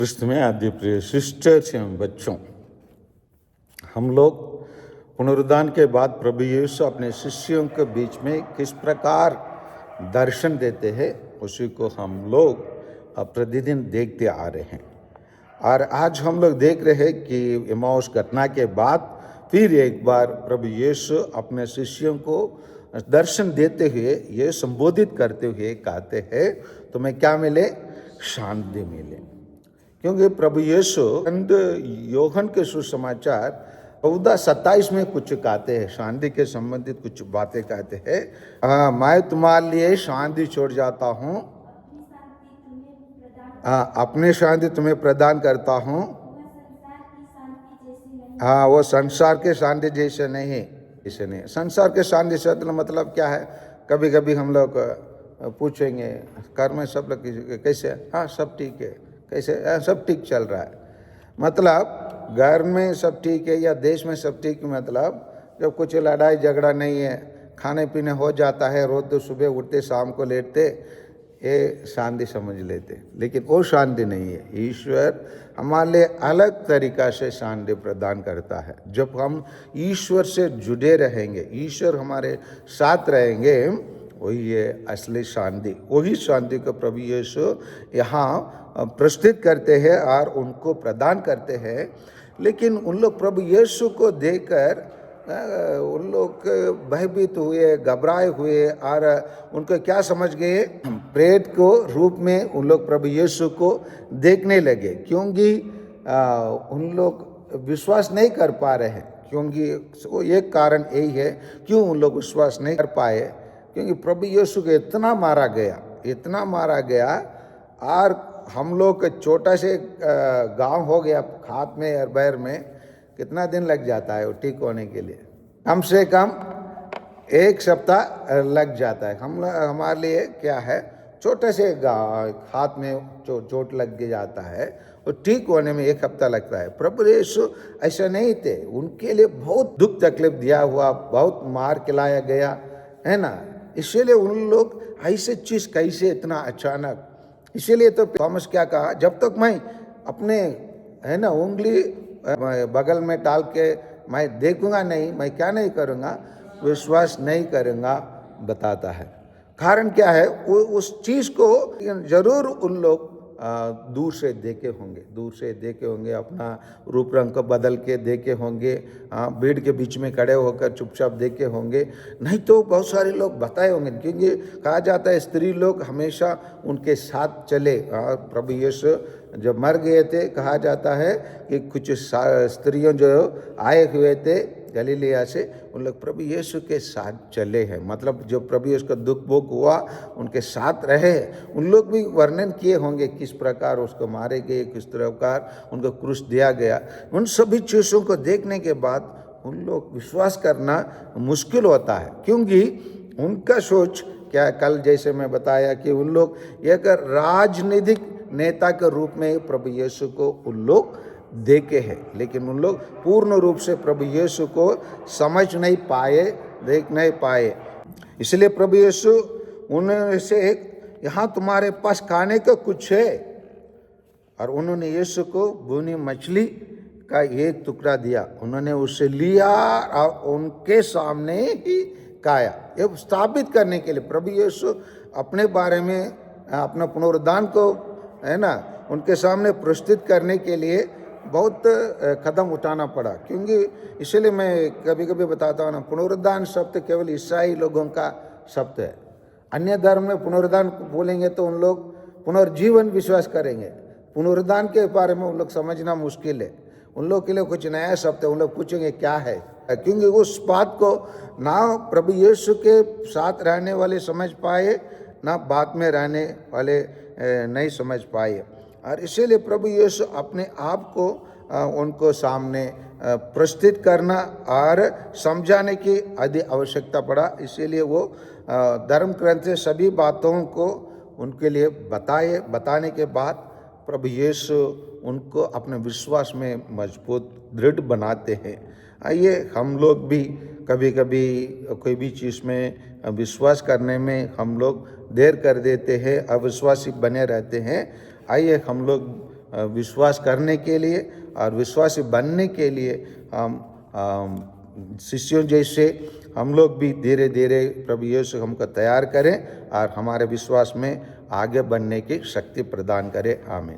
कृष्ण में आदि प्रिय सिस्टर्स एवं बच्चों, हम लोग पुनरुद्धान के बाद प्रभु यीशु अपने शिष्यों के बीच में किस प्रकार दर्शन देते हैं उसी को हम लोग प्रतिदिन देखते आ रहे हैं। और आज हम लोग देख रहे हैं कि इम्माउस घटना के बाद फिर एक बार प्रभु यीशु अपने शिष्यों को दर्शन देते हुए ये संबोधित करते हुए कहते हैं तुम्हें क्या मिले? शांति मिले। क्योंकि प्रभु यीशु यूहन्ना के सुसमाचार 14:27 में कुछ कहते हैं, शांति के संबंधित कुछ बातें कहते हैं। मैं तुम्हारे लिए शांति छोड़ जाता हूँ, अपनी शांति तुम्हें प्रदान करता हूँ। हाँ, वो संसार के शांति जैसे नहीं, इसे नहीं। संसार के शांति से मतलब क्या है? कभी कभी हम लोग पूछेंगे घर में सब लोग कैसे? हाँ, सब ठीक है। कैसे? सब ठीक चल रहा है। मतलब घर में सब ठीक है या देश में सब ठीक, मतलब जब कुछ लड़ाई झगड़ा नहीं है, खाने पीने हो जाता है, रोज तो सुबह उठते शाम को लेटते, ये शांति समझ लेते। लेकिन वो शांति नहीं है। ईश्वर हमारे लिए अलग तरीका से शांति प्रदान करता है। जब हम ईश्वर से जुड़े रहेंगे, ईश्वर हमारे साथ रहेंगे, वही है असली शांति। वही शांति को प्रभु यीशु यहाँ प्रस्तुत करते हैं और उनको प्रदान करते हैं। लेकिन उन लोग प्रभु यीशु को देखकर उन लोग भयभीत हुए, घबराए हुए और उनको क्या समझ गए? प्रेत को रूप में उन लोग प्रभु यीशु को देखने लगे। क्योंकि उन लोग विश्वास नहीं कर पा रहे हैं। क्योंकि वो एक कारण यही है क्यों उन लोग विश्वास नहीं कर पाए, क्योंकि प्रभु यीशु को इतना मारा गया और हम लोग छोटा से गांव हो गया, हाथ में और पैर में कितना दिन लग जाता है वो ठीक होने के लिए? कम से कम 1 सप्ताह लग जाता है। हमारे लिए क्या है, छोटे से हाथ में चोट लग जाता है, वो ठीक होने में 1 हफ्ता लगता है। प्रभु यीशु ऐसा नहीं थे, उनके लिए बहुत दुख तकलीफ दिया हुआ, बहुत मार खिलाया गया है ना। इसीलिए उन लोग ऐसे चीज कैसे इतना अचानक? इसीलिए तो थॉमस क्या कहा, जब तक मैं अपने है ना उंगली बगल में डाल के मैं देखूंगा नहीं, मैं क्या नहीं करूंगा? विश्वास नहीं करूंगा, बताता है। कारण क्या है? वो उस चीज को जरूर उन लोग दूर से देखे होंगे, अपना रूप रंग को बदल के देखे होंगे, भीड़ के बीच में खड़े होकर चुपचाप देखे होंगे। नहीं तो बहुत सारे लोग बताए होंगे, क्योंकि कहा जाता है स्त्री लोग हमेशा उनके साथ चले। प्रभु यीशु जब मर गए थे, कहा जाता है कि कुछ स्त्रियों जो आए हुए थे गलीलिया से, उन लोग प्रभु यीशु के साथ चले हैं। मतलब जो प्रभु यीशु का दुख भोग हुआ, उनके साथ रहे। उन लोग भी वर्णन किए होंगे किस प्रकार उसको मारे गए, किस प्रकार उनको क्रूस दिया गया। उन सभी चीज़ों को देखने के बाद उन लोग विश्वास करना मुश्किल होता है, क्योंकि उनका सोच क्या, कल जैसे मैं बताया कि उन लोग एक राजनीतिक नेता के रूप में प्रभु यीशु को उन लोग देखे हैं। लेकिन उन लोग पूर्ण रूप से प्रभु यीशु को समझ नहीं पाए, देख नहीं पाए। इसलिए प्रभु यीशु उनसे यहाँ तुम्हारे पास खाने का कुछ है, और उन्होंने यीशु को भुनी मछली का 1 टुकड़ा दिया। उन्होंने उसे लिया और उनके सामने ही खाया। ये स्थापित करने के लिए प्रभु यीशु अपने बारे में, अपना पुनरुद्धान को है ना उनके सामने प्रस्तुत करने के लिए बहुत कदम उठाना पड़ा। क्योंकि इसलिए मैं कभी कभी बताता हूँ ना, पुनरुद्धान शब्द केवल ईसाई लोगों का शब्द है। अन्य धर्म में पुनरुद्धान बोलेंगे तो उन लोग पुनर्जीवन विश्वास करेंगे। पुनरुद्धान के बारे में उन लोग समझना मुश्किल है। उन लोग के लिए कुछ नया शब्द है, उन लोग पूछेंगे क्या है, क्योंकि उस बात को ना प्रभु यीशु के साथ रहने वाले समझ पाए, ना बाद में रहने वाले नहीं समझ पाए। और इसीलिए प्रभु यीशु अपने आप को उनको सामने प्रस्तुत करना और समझाने की अधिक आवश्यकता पड़ा। इसीलिए वो धर्म ग्रंथ से सभी बातों को उनके लिए बताने के बाद प्रभु यीशु उनको अपने विश्वास में मजबूत दृढ़ बनाते हैं। आइए हम लोग भी कभी कभी कोई भी चीज़ में विश्वास करने में हम लोग देर कर देते हैं, अविश्वासी बने रहते हैं। आइए हम लोग विश्वास करने के लिए और विश्वासी बनने के लिए हम शिष्यों जैसे हम लोग भी धीरे धीरे प्रभु यीशु हमको तैयार करें और हमारे विश्वास में आगे बढ़ने की शक्ति प्रदान करें। आमीन।